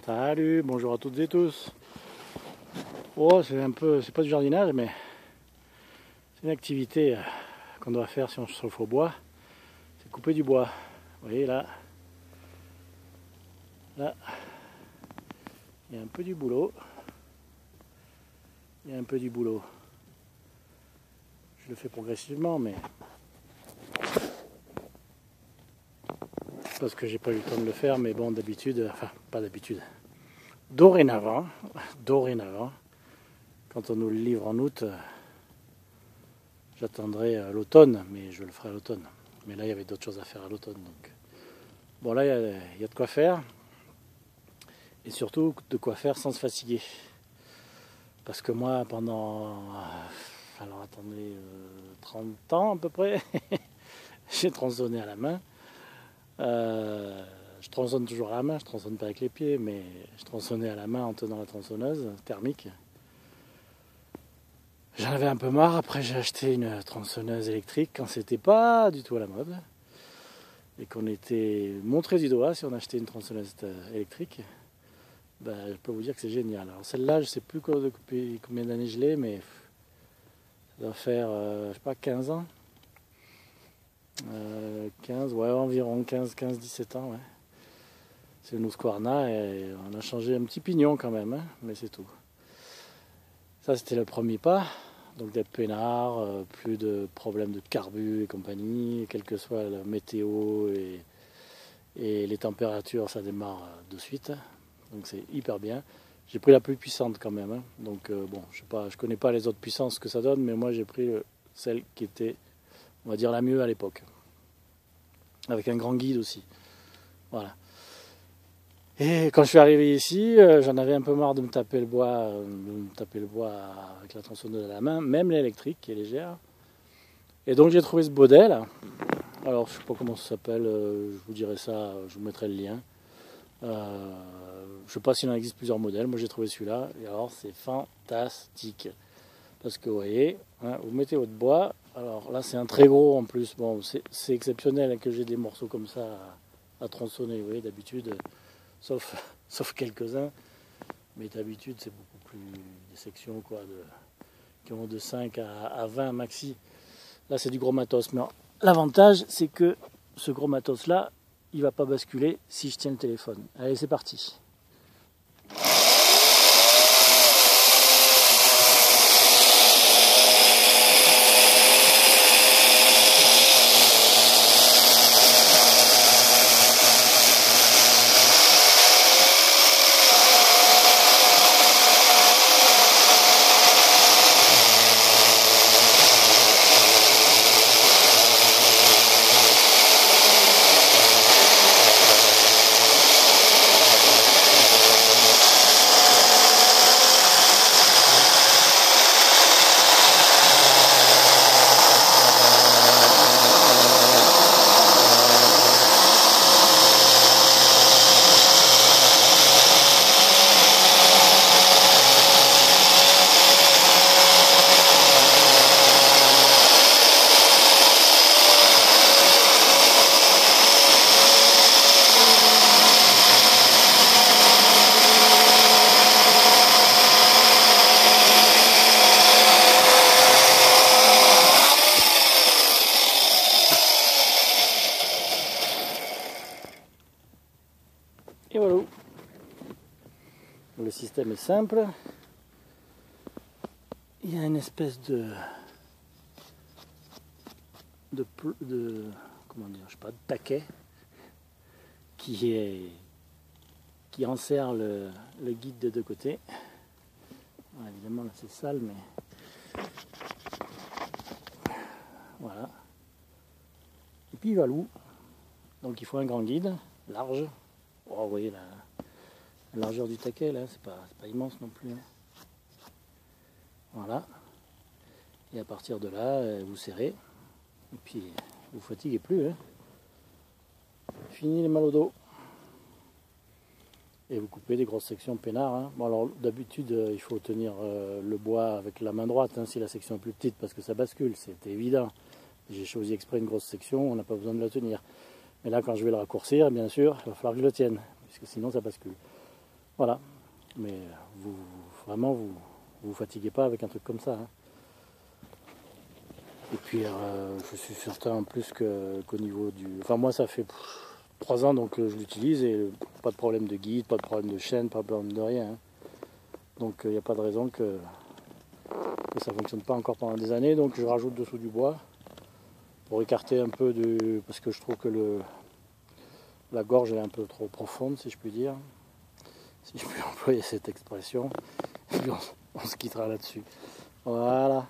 Salut, bonjour à toutes et tous. Oh, c'est pas du jardinage, mais c'est une activité qu'on doit faire si on se chauffe au bois. C'est couper du bois. Vous voyez là, il y a un peu du boulot. Je le fais progressivement, mais parce que j'ai pas eu le temps de le faire, mais bon, d'habitude, enfin, pas d'habitude. Dorénavant, quand on nous le livre en août, j'attendrai l'automne, mais je le ferai à l'automne. Mais là, il y avait d'autres choses à faire à l'automne. Donc. Bon, là, il y a de quoi faire. Et surtout, de quoi faire sans se fatiguer. Parce que moi, pendant, alors attendez, 30 ans à peu près, j'ai tronçonné à la main. Je tronçonne toujours à la main, je tronçonne pas avec les pieds, mais je tronçonnais à la main en tenant la tronçonneuse thermique. J'en avais un peu marre, après j'ai acheté une tronçonneuse électrique quand c'était pas du tout à la mode. Et qu'on était montré du doigt si on achetait une tronçonneuse électrique. Ben, je peux vous dire que c'est génial. Alors celle-là, je sais plus depuis combien d'années je l'ai, mais ça doit faire, je sais pas, 15 ans. 15, ouais, environ 15-17 ans, ouais. C'est une Husqvarna et on a changé un petit pignon quand même, hein, mais c'est tout. Ça, c'était le premier pas. Donc d'être peinard, plus de problèmes de carbu et compagnie, quelle que soit la météo et les températures, ça démarre de suite. Donc c'est hyper bien. J'ai pris la plus puissante quand même. Hein. Donc bon, je connais pas les autres puissances que ça donne, mais moi j'ai pris celle qui était, on va dire, la mieux à l'époque. Avec un grand guide aussi. Voilà. Et quand je suis arrivé ici, j'en avais un peu marre de me taper le bois, avec la tronçonneuse à la main, même l'électrique qui est légère. Et donc j'ai trouvé ce modèle. Alors je sais pas comment ça s'appelle, je vous dirai ça, je vous mettrai le lien. Je ne sais pas s'il en existe plusieurs modèles, moi j'ai trouvé celui-là, et alors c'est fantastique. Parce que vous voyez, hein, vous mettez votre bois, alors là c'est un très gros en plus, bon c'est exceptionnel que j'ai des morceaux comme ça à tronçonner, vous voyez, d'habitude, sauf quelques-uns, mais d'habitude c'est beaucoup plus des sections quoi, qui ont de 5 à 20 maxi. Là c'est du gros matos, mais l'avantage c'est que ce gros matos là, il va pas basculer si je tiens le téléphone. Allez, c'est parti. Et voilà. Le système est simple. Il y a une espèce de comment dire, je sais pas, de taquet qui enserre le guide des deux côtés. Alors, évidemment là c'est sale, mais voilà. Et puis il va loup. Donc il faut un grand guide large. Oh, vous voyez la largeur du taquet là, c'est pas immense non plus. Hein. Voilà. Et à partir de là, vous serrez. Et puis vous fatiguez plus. Hein. Fini les mal au dos. Et vous coupez des grosses sections peinard. Hein. Bon alors d'habitude il faut tenir le bois avec la main droite hein, si la section est plus petite parce que ça bascule, c'est évident. J'ai choisi exprès une grosse section, on n'a pas besoin de la tenir. Mais là quand je vais le raccourcir, bien sûr, il va falloir que je le tienne, puisque sinon ça bascule. Voilà. Mais vraiment, vous fatiguez pas avec un truc comme ça. Hein. Et puis, je suis certain en plus qu'au niveau du... Enfin, moi, ça fait 3 ans donc je l'utilise et pas de problème de guide, pas de problème de chaîne, pas de problème de rien. Hein. Donc, il n'y a pas de raison que ça ne fonctionne pas encore pendant des années. Donc, je rajoute dessous du bois pour écarter un peu de... Parce que je trouve que la gorge est un peu trop profonde, si je puis dire. Si je puis employer cette expression. Et puis on se quittera là-dessus. Voilà.